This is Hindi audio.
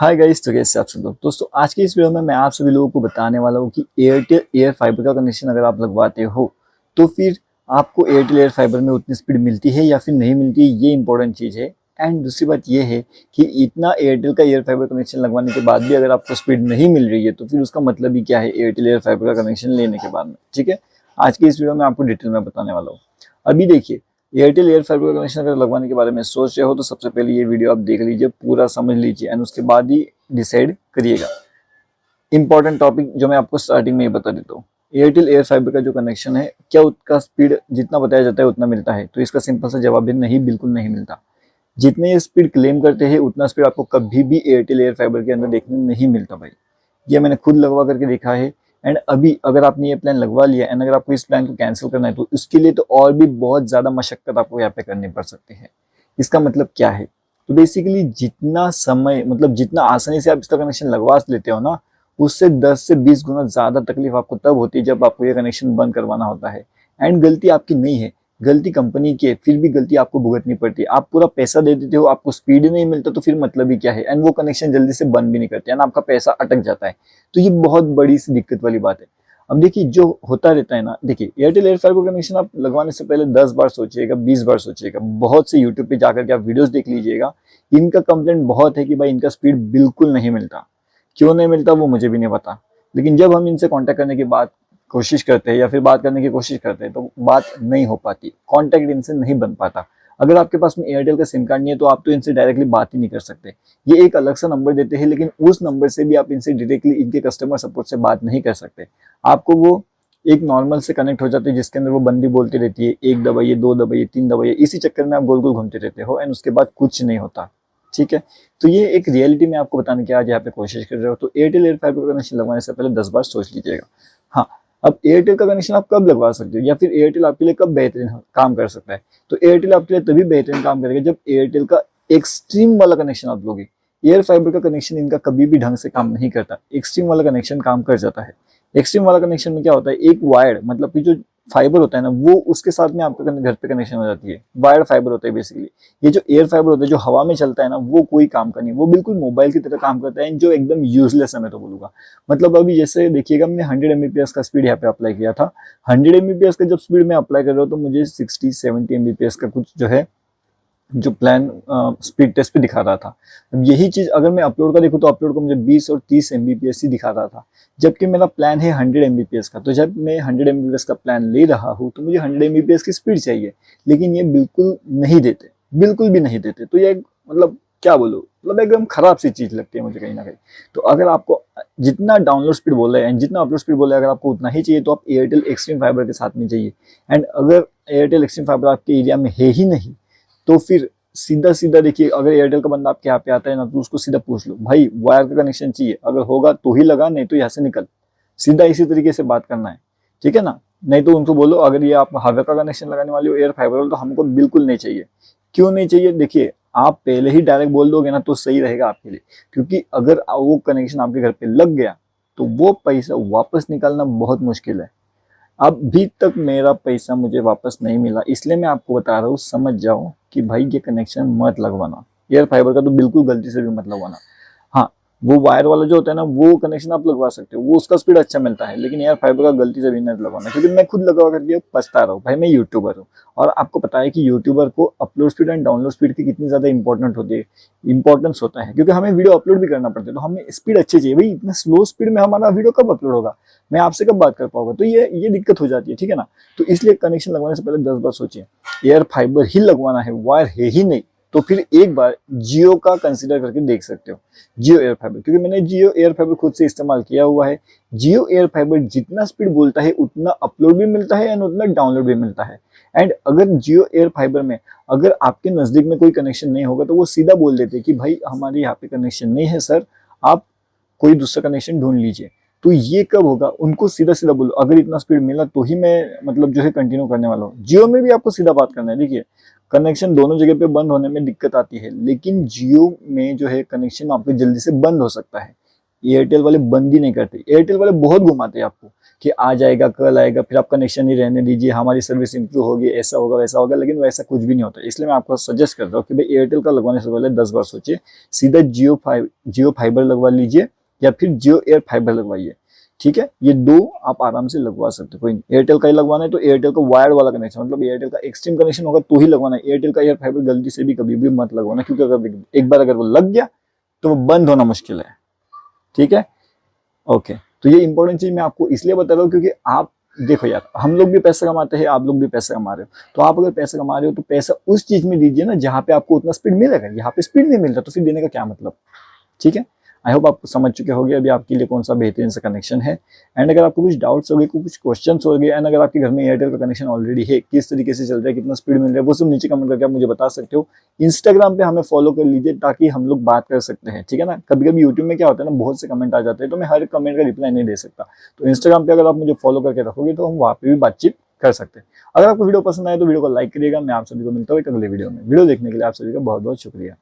हाय गाइस, तो कैसे आप सब लोग। दोस्तों आज की इस वीडियो में मैं आप सभी लोगों को बताने वाला हूँ कि एयरटेल एयर फाइबर का कनेक्शन अगर आप लगवाते हो तो फिर आपको एयरटेल एयर फाइबर में उतनी स्पीड मिलती है या फिर नहीं मिलती है, ये इंपॉर्टेंट चीज़ है। एंड दूसरी बात ये है कि इतना एयरटेल का एयर फाइबर कनेक्शन लगवाने के बाद भी अगर आपको स्पीड नहीं मिल रही है तो फिर उसका मतलब ही क्या है एयरटेल एयर फाइबर का कनेक्शन लेने के बाद में। ठीक है, आज की इस वीडियो में आपको डिटेल में बताने वाला हूँ। अभी देखिए, एयरटेल एयर फाइबर कनेक्शन अगर लगवाने के बारे में सोच रहे हो तो सबसे पहले ये वीडियो आप देख लीजिए, पूरा समझ लीजिए एंड उसके बाद ही डिसाइड करिएगा। इंपॉर्टेंट टॉपिक जो मैं आपको स्टार्टिंग में ही बता देता हूँ, एयरटेल एयर फाइबर का जो कनेक्शन है, क्या उसका स्पीड जितना बताया जाता है उतना मिलता है? तो इसका सिंपल सा जवाब है नहीं, बिल्कुल नहीं मिलता। जितने ये स्पीड क्लेम करते हैं उतना स्पीड आपको कभी भी एयरटेल एयर फाइबर के अंदर देखने नहीं मिलता भाई। ये मैंने खुद लगवा करके देखा है। एंड अभी अगर आपने ये प्लान लगवा लिया एंड अगर आपको इस प्लान को कैंसिल करना है तो उसके लिए तो और भी बहुत ज्यादा मशक्कत आपको यहाँ पे करनी पड़ सकती है। इसका मतलब क्या है? तो बेसिकली जितना समय मतलब जितना आसानी से आप इसका कनेक्शन लगवा लेते हो ना, उससे 10 से 20 गुना ज्यादा तकलीफ आपको तब होती है जब आपको ये कनेक्शन बंद करवाना होता है। एंड गलती आपकी नहीं है, गलती कंपनी की है, फिर भी गलती आपको भुगतनी पड़ती है। आप पूरा पैसा दे देते हो, आपको स्पीड नहीं मिलता तो फिर मतलब ही क्या है। एंड वो कनेक्शन जल्दी से बंद भी नहीं करते एंड आपका पैसा अटक जाता है। तो ये बहुत बड़ी सी दिक्कत वाली बात है। अब देखिए जो होता रहता है ना, देखिए एयरटेल एयर फाइबर कनेक्शन आप लगवाने से पहले 10 बार सोचिएगा, 20 बार सोचिएगा। बहुत से यूट्यूब पे जाकर के आप वीडियोस देख लीजिएगा। इनका कंप्लेंट बहुत है कि भाई इनका स्पीड बिल्कुल नहीं मिलता। क्यों नहीं मिलता वो मुझे भी नहीं पता, लेकिन जब हम इनसे कांटेक्ट करने की बात कोशिश करते हैं या फिर बात करने की कोशिश करते हैं तो बात नहीं हो पाती, कांटेक्ट इनसे नहीं बन पाता। अगर आपके पास में एयरटेल का सिम कार्ड नहीं है तो आप तो इनसे डायरेक्टली बात ही नहीं कर सकते। ये एक अलग सा नंबर देते हैं, लेकिन उस नंबर से भी आप इनसे डायरेक्टली इनके कस्टमर सपोर्ट से बात नहीं कर सकते। आपको वो एक नॉर्मल से कनेक्ट हो जाते हैं जिसके अंदर वो बंदी बोलती रहती है, एक दबाइए, दो दबाइए, तीन दबाइए। इसी चक्कर में आप गोल गोल घूमते रहते हो एंड उसके बाद कुछ नहीं होता। ठीक है, तो ये एक रियलिटी में आपको बताने की आज यहाँ पे कोशिश कर रहे हो। तो एयरटेल एयर फाइबर कनेक्शन लगवाने से पहले 10 बार सोच लीजिएगा। हाँ, अब एयरटेल का कनेक्शन आप कब लगवा सकते हो या फिर एयरटेल आपके लिए कब बेहतरीन काम कर सकता है? तो एयरटेल आपके लिए तभी बेहतरीन काम करेगा जब एयरटेल का एक्सट्रीम वाला कनेक्शन आप लोगे। एयर फाइबर का कनेक्शन इनका कभी भी ढंग से काम नहीं करता, एक्सट्रीम वाला कनेक्शन काम कर जाता है। एक्सट्रीम वाला कनेक्शन में क्या होता है, एक वायर मतलब कि जो फाइबर होता है ना वो उसके साथ में आपका घर पे कनेक्शन हो जाती है। वायर फाइबर होता है बेसिकली। ये जो एयर फाइबर होता है जो हवा में चलता है ना, वो कोई काम का नहीं, वो बिल्कुल मोबाइल की तरह काम करता है, जो एकदम यूजलेस है मैं तो बोलूंगा। मतलब अभी जैसे देखिएगा, मैंने 100 Mbps का स्पीड यहाँ पे अप्लाई किया था। 100 Mbps का जब स्पीड में अप्लाई कर रहा हूँ तो मुझे 60-70 Mbps का कुछ जो है जो प्लान स्पीड टेस्ट पे दिखा रहा था। अब यही चीज अगर मैं अपलोड का देखूँ तो अपलोड को मुझे 20 और 30 Mbps ही दिखा रहा था, जबकि मेरा प्लान है 100 Mbps का। तो जब मैं 100 Mbps का प्लान ले रहा हूँ तो मुझे 100 Mbps की स्पीड चाहिए, लेकिन ये बिल्कुल नहीं देते, बिल्कुल भी नहीं देते। तो ये मतलब क्या बोलूँ, मतलब एकदम खराब सी चीज लगती है मुझे कहीं ना कहीं। तो अगर आपको जितना डाउनलोड स्पीड बोल रहे हैं जितना अपलोड स्पीड बोल रहे हैं, अगर आपको उतना ही चाहिए तो आप एयरटेल एक्सट्रीम फाइबर के साथ में चाहिए। एंड अगर एयरटेल एक्सट्रीम फाइबर आपके एरिया में है ही नहीं तो फिर सीधा सीधा देखिए, अगर एयरटेल का बंदा आपके यहाँ पे आता है ना तो उसको सीधा पूछ लो, भाई वायर का कनेक्शन चाहिए, अगर होगा तो ही लगा, नहीं तो यहाँ से निकल। सीधा इसी तरीके से बात करना है, ठीक है ना। नहीं तो उनको बोलो अगर ये आप हवा का कनेक्शन लगाने वाले हो एयर फाइबर वाले तो हमको बिल्कुल नहीं चाहिए। क्यों नहीं चाहिए? देखिए, आप पहले ही डायरेक्ट बोल दोगे ना तो सही रहेगा आपके लिए, क्योंकि अगर वो कनेक्शन आपके घर पे लग गया तो वो पैसा वापस निकालना बहुत मुश्किल है। अभी तक मेरा पैसा मुझे वापस नहीं मिला, इसलिए मैं आपको बता रहा हूँ, समझ जाओ कि भाई ये कनेक्शन मत लगवाना। एयर फाइबर का तो बिल्कुल गलती से भी मत लगवाना। हाँ, वो वायर वाला जो होता है ना वो कनेक्शन आप लगवा सकते हो, वो उसका स्पीड अच्छा मिलता है, लेकिन एयर फाइबर का गलती से भी नहीं लगवाना, क्योंकि मैं खुद लगवा करके पछता रहा हूँ। भाई मैं यूट्यूबर हूँ और आपको पता है कि यूट्यूबर को upload speed and download speed की कितनी ज्यादा इंपॉर्टेंट होती है, इंपॉर्टेंस होता है, क्योंकि हमें वीडियो अपलोड भी करना पड़ता है तो हमें स्पीड अच्छी चाहिए। भाई इतना स्लो स्पीड में हमारा वीडियो कब अपलोड होगा, मैं आपसे कब बात कर पाऊंगा? तो ये दिक्कत हो जाती है, ठीक है ना। तो इसलिए कनेक्शन लगवाने से पहले 10 बार सोचिए। एयर फाइबर ही लगवाना है, वायर है ही नहीं, तो फिर एक बार जियो का कंसीडर करके देख सकते हो, जियो एयर फाइबर। क्योंकि मैंने जियो एयर फाइबर खुद से इस्तेमाल किया हुआ है। जियो एयर फाइबर जितना स्पीड बोलता है उतना अपलोड भी मिलता है एंड उतना डाउनलोड भी मिलता है। एंड अगर जियो एयर फाइबर में अगर आपके नजदीक में कोई कनेक्शन नहीं होगा तो वो सीधा बोल देते कि भाई हमारे यहाँ पे कनेक्शन नहीं है सर, आप कोई दूसरा कनेक्शन ढूंढ लीजिए। तो ये कब होगा, उनको सीधा सीधा बोलो अगर इतना स्पीड मिला तो ही मैं मतलब जो है कंटिन्यू करने वाला हूँ। जियो में भी आपको सीधा बात करना है। देखिए, कनेक्शन दोनों जगह पे बंद होने में दिक्कत आती है, लेकिन जियो में जो है कनेक्शन आपके जल्दी से बंद हो सकता है। एयरटेल वाले बंद ही नहीं करते। एयरटेल वाले बहुत घुमाते हैं आपको कि आ जाएगा, कल आएगा, फिर आप कनेक्शन ही रहने दीजिए, हमारी सर्विस इंप्रूव होगी, ऐसा होगा वैसा होगा, लेकिन वैसा कुछ भी नहीं होता। इसलिए मैं आपको सजेस्ट करता हूँ कि भाई एयरटेल का लगवाने से पहले 10 बार सोचिए, सीधा जियो फाइबर लगवा लीजिए या फिर जियो एयर फाइबर लगवाइए। ठीक है, ये दो आप आराम से लगवा सकते हो, कोई नहीं। एयरटेल का ही लगवाना है तो एयरटेल का वायर्ड वाला कनेक्शन, मतलब एयरटेल का एक्सट्रीम कनेक्शन होगा तो ही लगवाना है। एयरटेल का एयर फाइबर गलती से भी कभी भी मत लगवाना, क्योंकि अगर एक बार अगर वो लग गया तो वो बंद होना मुश्किल है। ठीक है, ओके। तो ये इंपॉर्टेंट चीज मैं आपको इसलिए बता रहा हूँ क्योंकि आप देखो यार, हम लोग भी पैसा कमाते हैं, आप लोग भी पैसा कमा रहे हो, तो आप अगर पैसा कमा रहे हो तो पैसा उस चीज में दीजिए ना जहाँ पे आपको उतना स्पीड मिलेगा। यहाँ पे स्पीड नहीं मिल रहा तो फिर देने का क्या मतलब। ठीक है, आई होप आप समझ चुके होंगे अभी आपके लिए कौन सा बेहतरीन सा कनेक्शन है। एंड अगर आपको कुछ डाउट्स हो गए, कुछ क्वेश्चंस हो गए, एंड अगर आपके घर में एयरटेल का कनेक्शन ऑलरेडी है, किस तरीके से चल रहा है, कितना स्पीड मिल रहा है, वो सब नीचे कमेंट करके आप मुझे बता सकते हो। इंस्टाग्राम पे हमें फॉलो कर लीजिए ताकि हम लोग बात कर सकते हैं। ठीक है ना, कभी कभी यूट्यूब में क्या होता है ना, बहुत से कमेंट आ जाते हैं तो मैं हर कमेंट का रिप्लाई नहीं दे सकता। तो इंस्टाग्राम पे अगर आप मुझे फॉलो करके रखोगे तो हम वहाँ पे भी बातचीत कर सकते हैं। अगर आपको वीडियो पसंद आए तो वीडियो को लाइक करिएगा। मैं आप सभी को मिलता हूँ एक अगले वीडियो में। वीडियो देखने के लिए आप सभी का बहुत बहुत शुक्रिया।